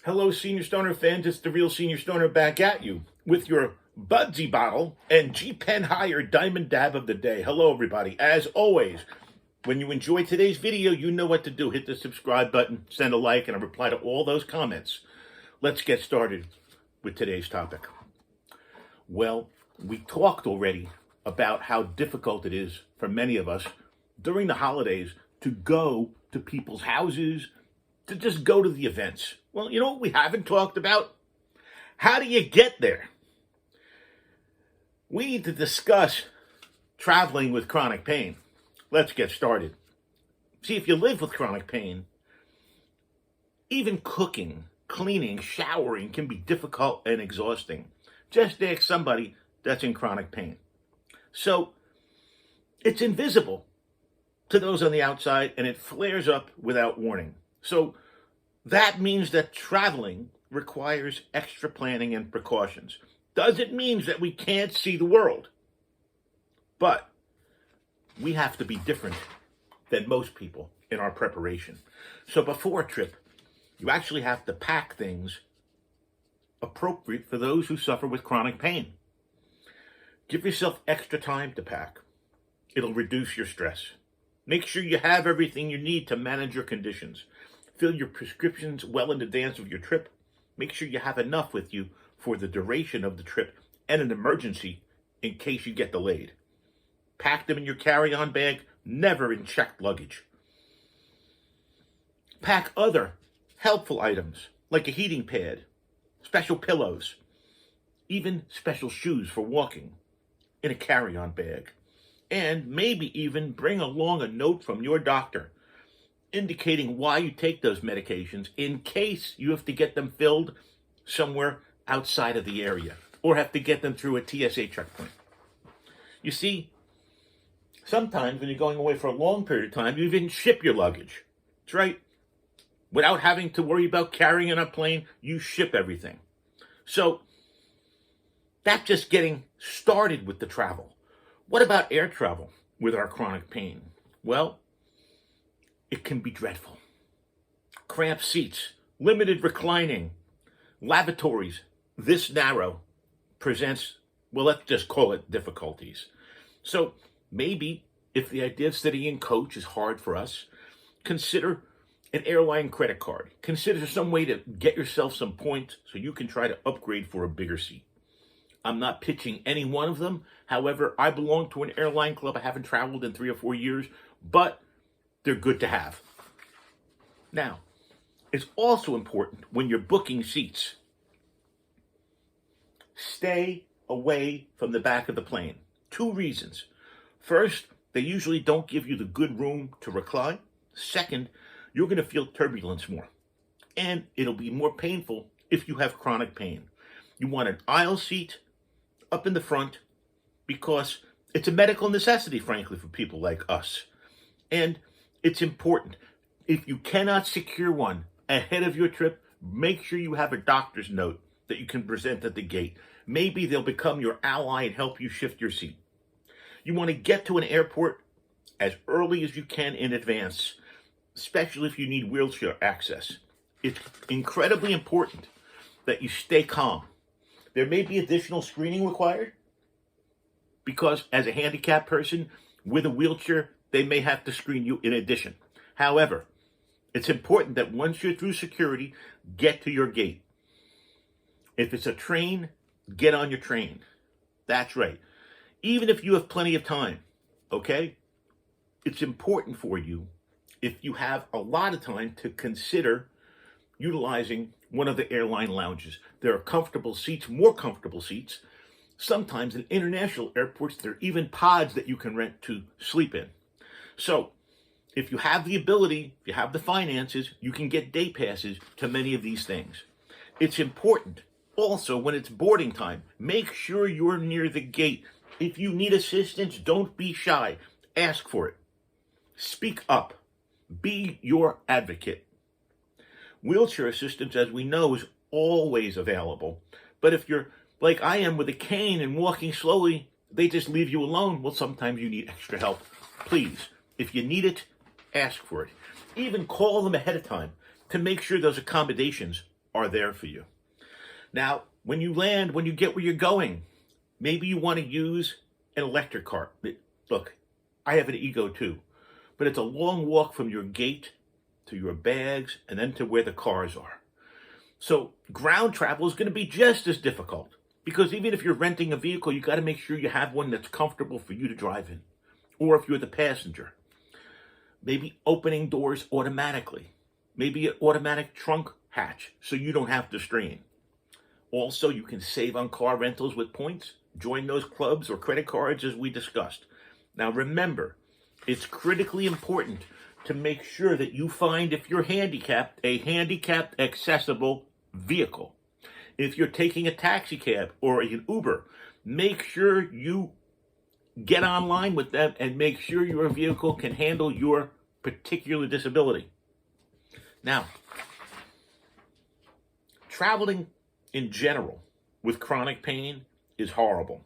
Hello, Senior Stoner fans. It's the real Senior Stoner back at you with your Budsy bottle and G-Pen Higher Diamond Dab of the day. Hello, everybody. As always, when you enjoy today's video, you know what to do. Hit the subscribe button, send a like, and a reply to all those comments. Let's get started with today's topic. Well, we talked already about how difficult it is for many of us during the holidays to go to people's houses, to just go to the events. Well, you know what we haven't talked about? How do you get there? We need to discuss traveling with chronic pain. Let's get started. See, if you live with chronic pain, even cooking, cleaning, showering can be difficult and exhausting. Just ask somebody that's in chronic pain. So, it's invisible to those on the outside, and it flares up without warning. So, that means that traveling requires extra planning and precautions. Doesn't mean that we can't see the world. But we have to be different than most people in our preparation. So before a trip, you actually have to pack things appropriate for those who suffer with chronic pain. Give yourself extra time to pack. It'll reduce your stress. Make sure you have everything you need to manage your conditions. Fill your prescriptions well in advance of your trip. Make sure you have enough with you for the duration of the trip and an emergency in case you get delayed. Pack them in your carry-on bag, never in checked luggage. Pack other helpful items like a heating pad, special pillows, even special shoes for walking in a carry-on bag. And maybe even bring along a note from your doctor indicating why you take those medications in case you have to get them filled somewhere outside of the area or have to get them through a TSA checkpoint. You see, sometimes when you're going away for a long period of time, you even ship your luggage. That's right. Without having to worry about carrying it on a plane, you ship everything. So that's just getting started with the travel. What about air travel with our chronic pain? Well, it can be dreadful. Cramped seats, limited reclining, lavatories this narrow presents, well, let's just call it difficulties. So maybe if the idea of sitting in coach is hard for us, consider an airline credit card. Consider some way to get yourself some points so you can try to upgrade for a bigger seat. I'm not pitching any one of them. However, I belong to an airline club. I haven't traveled in 3 or 4 years, but they're good to have. Now, it's also important when you're booking seats, stay away from the back of the plane. 2 reasons. First, they usually don't give you the good room to recline. Second, you're going to feel turbulence more. And it'll be more painful if you have chronic pain. You want an aisle seat up in the front because it's a medical necessity, frankly, for people like us. And it's important. If you cannot secure one ahead of your trip, make sure you have a doctor's note that you can present at the gate. Maybe they'll become your ally and help you shift your seat. You want to get to an airport as early as you can in advance, especially if you need wheelchair access. It's incredibly important that you stay calm. There may be additional screening required because as a handicapped person with a wheelchair, they may have to screen you in addition. However, it's important that once you're through security, get to your gate. If it's a train, get on your train. That's right. Even if you have plenty of time, okay? It's important for you, if you have a lot of time, to consider utilizing one of the airline lounges. There are comfortable seats, more comfortable seats. Sometimes in international airports, there are even pods that you can rent to sleep in. So, if you have the ability, if you have the finances, you can get day passes to many of these things. It's important also when it's boarding time. Make sure you're near the gate. If you need assistance, don't be shy. Ask for it. Speak up. Be your advocate. Wheelchair assistance, as we know, is always available. But if you're like I am with a cane and walking slowly, they just leave you alone. Well, sometimes you need extra help. Please, if you need it, ask for it. Even call them ahead of time to make sure those accommodations are there for you. Now, when you land, when you get where you're going, maybe you want to use an electric car. Look, I have an Ego too, but it's a long walk from your gate to your bags and then to where the cars are. So ground travel is going to be just as difficult because even if you're renting a vehicle, you got to make sure you have one that's comfortable for you to drive in. Or if you're the passenger, maybe opening doors automatically, maybe an automatic trunk hatch so you don't have to strain. Also, you can save on car rentals with points. Join those clubs or credit cards as we discussed. Now remember, it's critically important to make sure that you find, if you're handicapped, a handicapped accessible vehicle. If you're taking a taxi cab or an Uber, make sure you get online with them and make sure your vehicle can handle your particular disability. Now, traveling in general with chronic pain is horrible.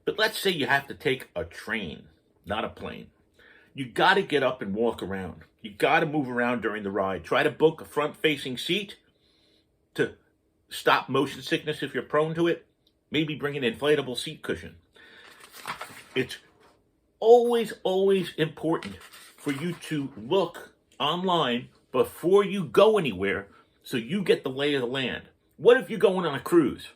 But let's say you have to take a train, not a plane. You got to get up and walk around. You got to move around during the ride. Try to book a front-facing seat to stop motion sickness if you're prone to it. Maybe bring an inflatable seat cushion. It's always important for you to look online before you go anywhere so you get the lay of the land. What if you're going on a cruise?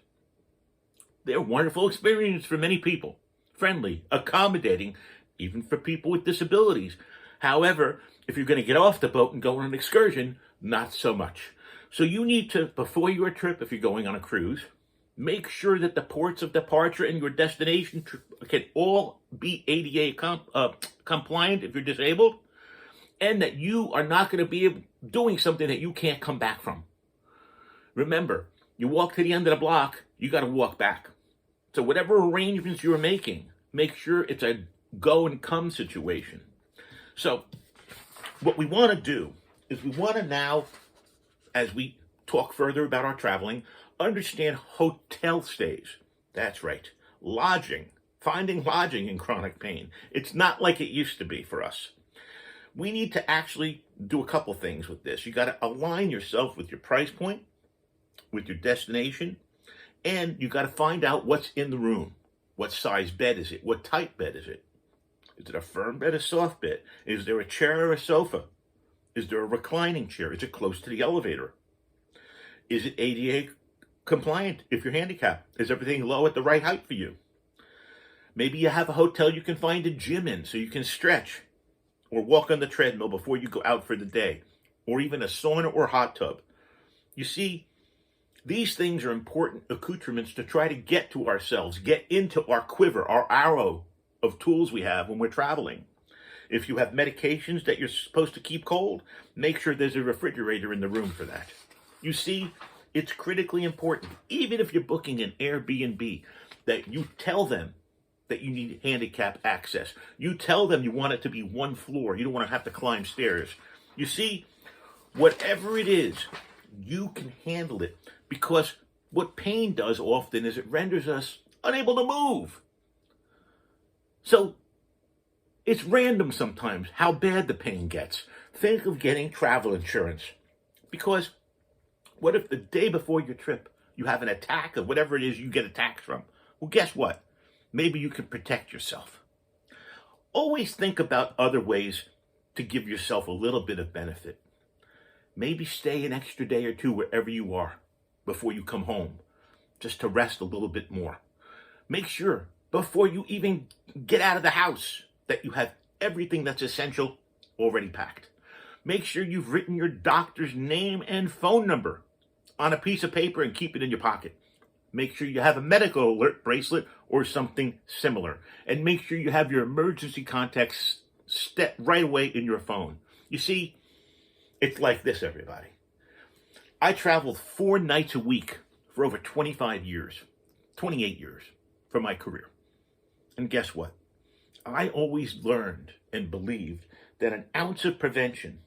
They're a wonderful experience for many people. Friendly, accommodating, even for people with disabilities. However, if you're going to get off the boat and go on an excursion, not so much. So you need to, before your trip, if you're going on a cruise, make sure that the ports of departure and your destination can all be ADA compliant if you're disabled, and that you are not going to be doing something that you can't come back from. Remember, you walk to the end of the block, you got to walk back. So whatever arrangements you're making, make sure it's a go and come situation. So what we want to do is we want to now, as we talk further about our traveling, understand hotel stays. That's right. Lodging. Finding lodging in chronic pain. It's not like it used to be for us. We need to actually do a couple things with this. You got to align yourself with your price point, with your destination, and you got to find out what's in the room. What size bed is it? What type bed is it? Is it a firm bed, a soft bed? Is there a chair or a sofa? Is there a reclining chair? Is it close to the elevator? Is it ADA compliant if you're handicapped? Is everything low at the right height for you? Maybe you have a hotel you can find a gym in so you can stretch or walk on the treadmill before you go out for the day, or even a sauna or hot tub. You see, these things are important accoutrements to try to get to ourselves, get into our quiver, our arrow of tools we have when we're traveling. If you have medications that you're supposed to keep cold, make sure there's a refrigerator in the room for that. You see, it's critically important, even if you're booking an Airbnb, that you tell them that you need handicap access. You tell them you want it to be one floor. You don't want to have to climb stairs. You see, whatever it is, you can handle it, because what pain does often is it renders us unable to move. So it's random sometimes how bad the pain gets. Think of getting travel insurance, because what if the day before your trip you have an attack of whatever it is you get attacked from? Well, guess what? Maybe you can protect yourself. Always think about other ways to give yourself a little bit of benefit. Maybe stay an extra day or two wherever you are before you come home, just to rest a little bit more. Make sure before you even get out of the house that you have everything that's essential already packed. Make sure you've written your doctor's name and phone number on a piece of paper and keep it in your pocket. Make sure you have a medical alert bracelet or something similar. And make sure you have your emergency contacts right away in your phone. You see, it's like this, everybody. I traveled 4 nights a week for over 25 years, 28 years for my career. And guess what? I always learned and believed that an ounce of prevention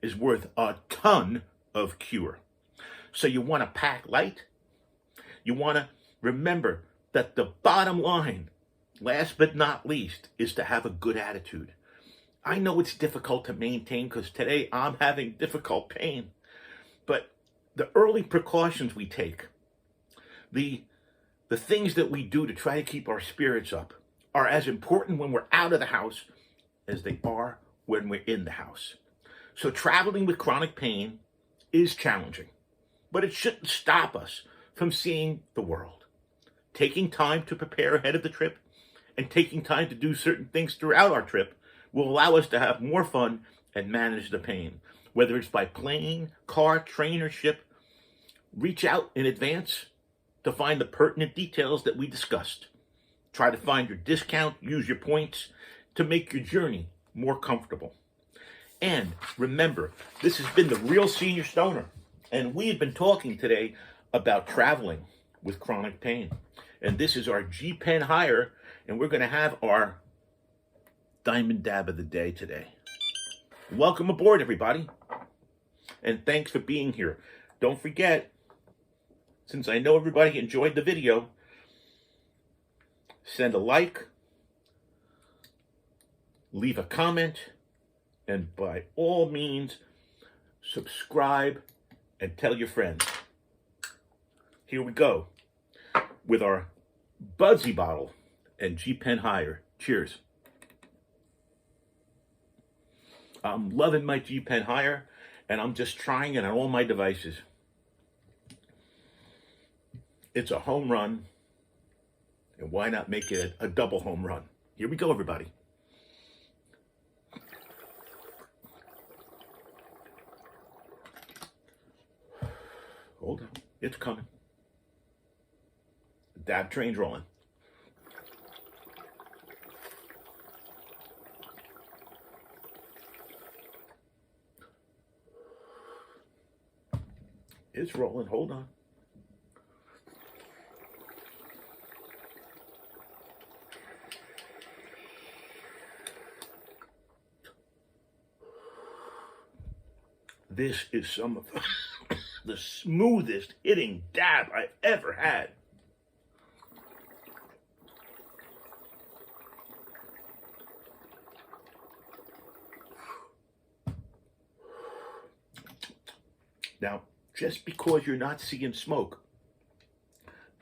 is worth a ton of cure. So you want to pack light. You want to remember that the bottom line, last but not least, is to have a good attitude. I know it's difficult to maintain because today I'm having difficult pain. But the early precautions we take, the things that we do to try to keep our spirits up are as important when we're out of the house as they are when we're in the house. So traveling with chronic pain is challenging, but it shouldn't stop us from seeing the world. Taking time to prepare ahead of the trip and taking time to do certain things throughout our trip will allow us to have more fun and manage the pain. Whether it's by plane, car, train, or ship, reach out in advance to find the pertinent details that we discussed. Try to find your discount, use your points to make your journey more comfortable. And remember, this has been the Real Senior Stoner, and we have been talking today about traveling with chronic pain. And this is our G-Pen Higher, and we're going to have our Diamond Dab of the Day today. Welcome aboard, everybody, and thanks for being here. Don't forget, since I know everybody enjoyed the video, send a like, leave a comment, and by all means, subscribe and tell your friends. Here we go with our Budsy bottle and G-Pen Higher. Cheers. I'm loving my G-Pen Higher, and I'm just trying it on all my devices. It's a home run, and why not make it a double home run? Here we go, everybody. Hold on, it's coming. The dab train's rolling. It's rolling, hold on. This is some of the smoothest hitting dab I've ever had. Now, just because you're not seeing smoke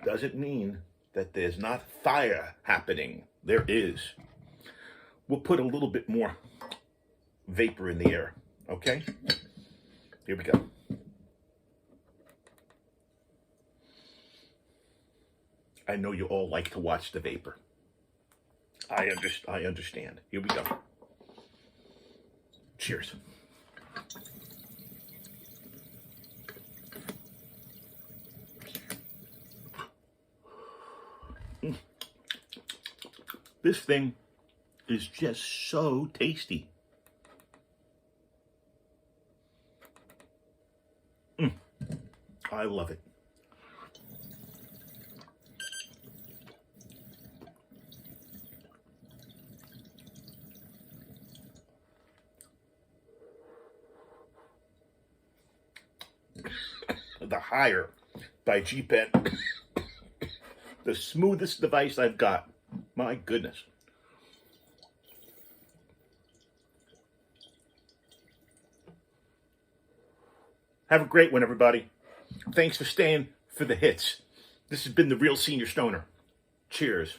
doesn't mean that there's not fire happening. There is. We'll put a little bit more vapor in the air, okay? Here we go. I know you all like to watch the vapor. I understand. Here we go. Cheers. This thing is just so tasty. I love it. The Higher by G-Pen. The smoothest device I've got. My goodness. Have a great one, everybody. Thanks for staying for the hits. This has been the Real Senior Stoner. Cheers.